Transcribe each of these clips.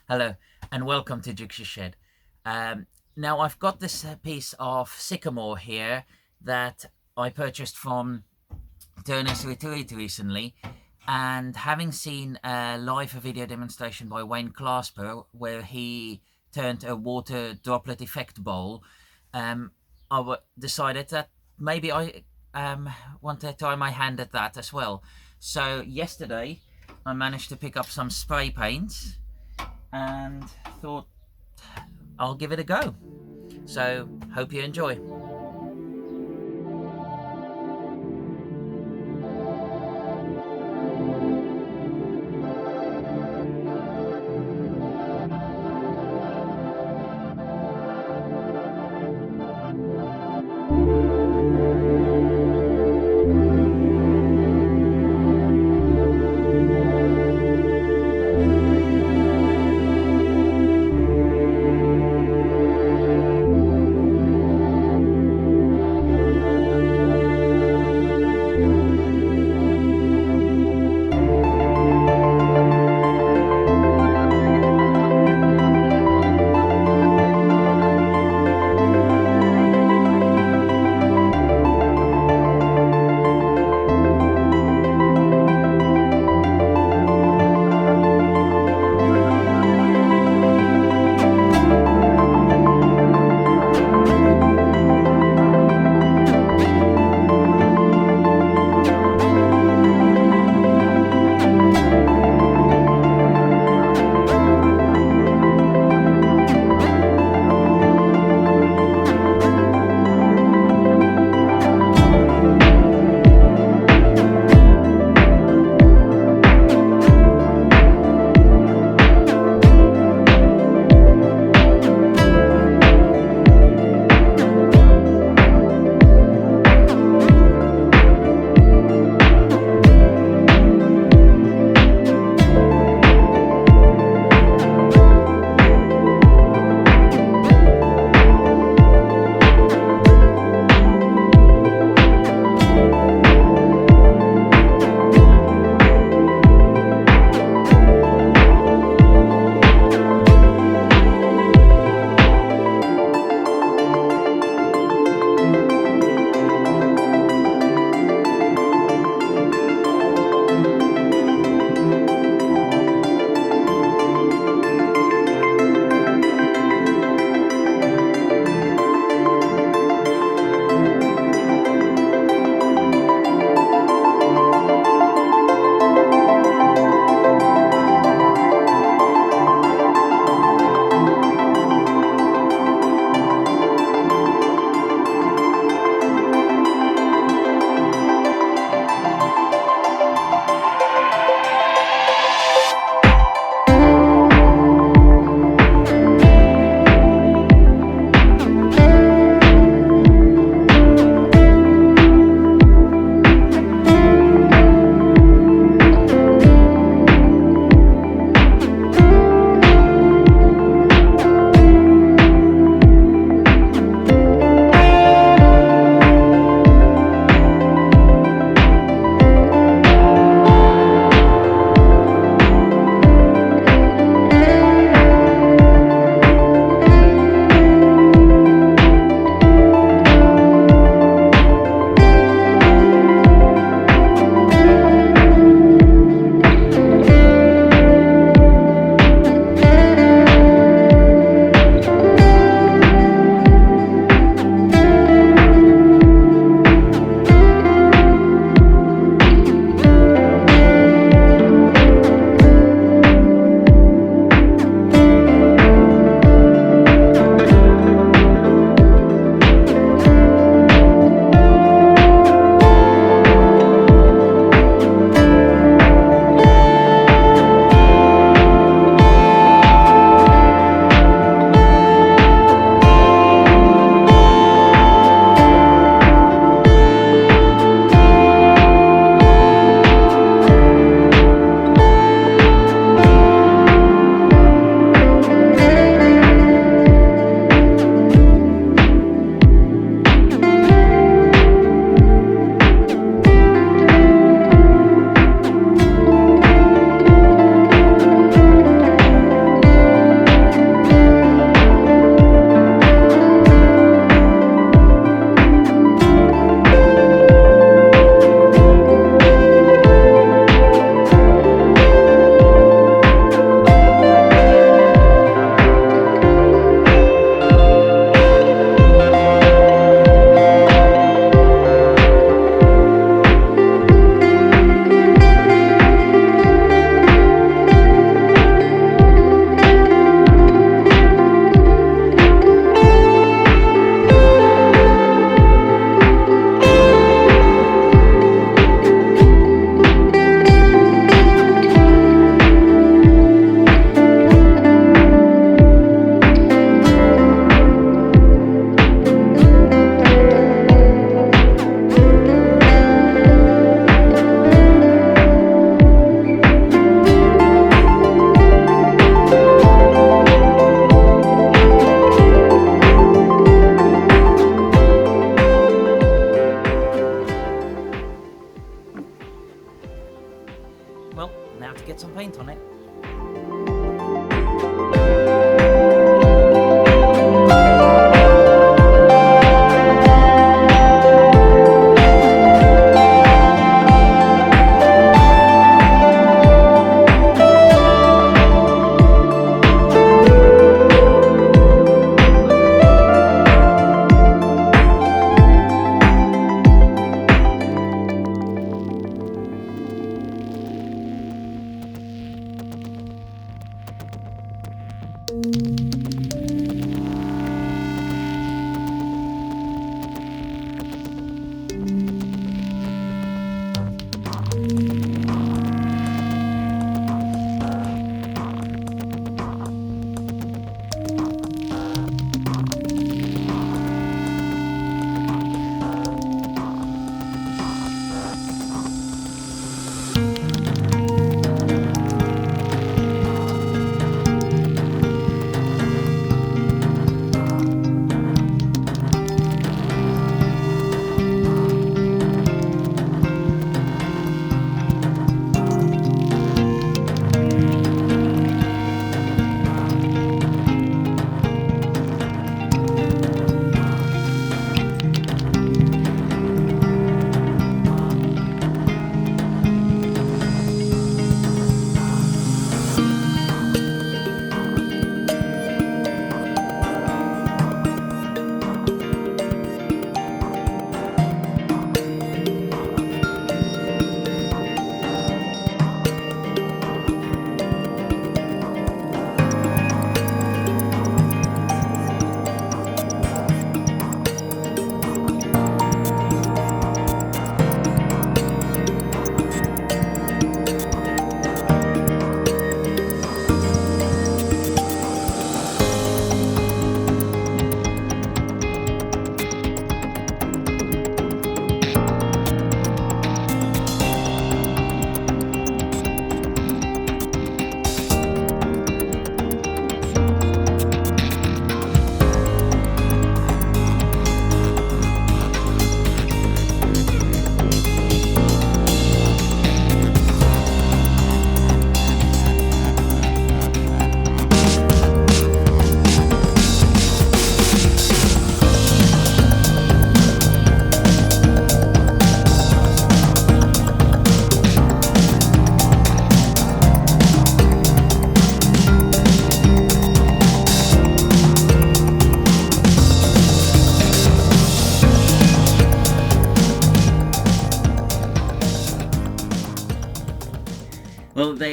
Hello, and welcome to Jigsaw Shed. Now, I've got this piece of sycamore here that I purchased from Turners Retreat recently, and having seen a live video demonstration by Wayne Clasper where he turned a water droplet effect bowl, decided that maybe I want to try my hand at that as well. So yesterday I managed to pick up some spray paints and thought I'll give it a go. So, hope you enjoy.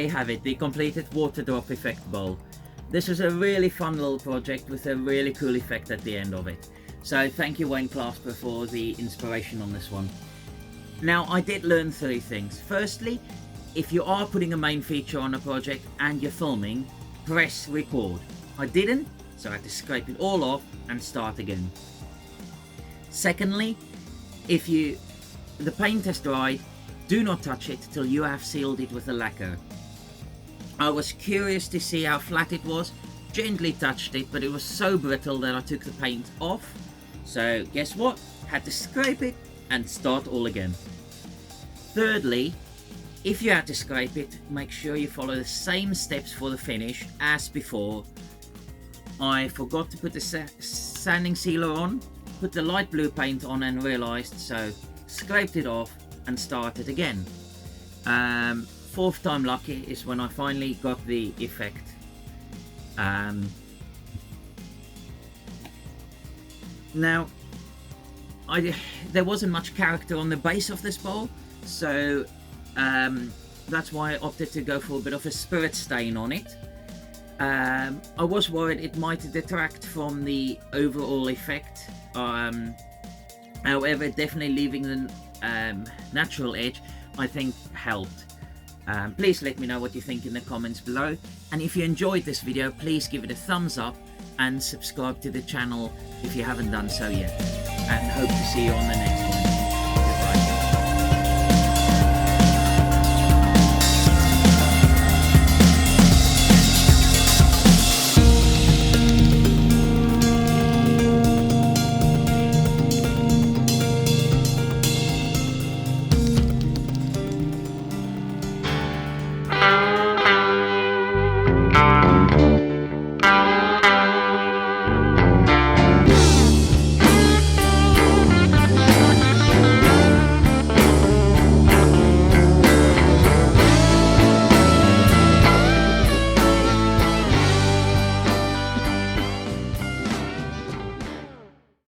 you have it, the completed water drop effect bowl. This was a really fun little project with a really cool effect at the end of it. So thank you, Wayne Clasper, for the inspiration on this one. Now, I did learn 3 things. Firstly, if you are putting a main feature on a project and you're filming, press record. I didn't, so I had to scrape it all off and start again. Secondly, if the paint has dried, do not touch it till you have sealed it with a lacquer. I was curious to see how flat it was, gently touched it, but it was so brittle that I took the paint off. So guess what? Had to scrape it and start all again. Thirdly, if you had to scrape it, make sure you follow the same steps for the finish as before. I forgot to put the sanding sealer on, put the light blue paint on and realized, so scraped it off and started again. 4th time lucky is when I finally got the effect. Now, there wasn't much character on the base of this bowl, so that's why I opted to go for a bit of a spirit stain on it. I was worried it might detract from the overall effect. However, definitely leaving the natural edge, I think, helped. Please let me know what you think in the comments below, and if you enjoyed this video, please give it a thumbs up and subscribe to the channel if you haven't done so yet, and hope to see you on the next one.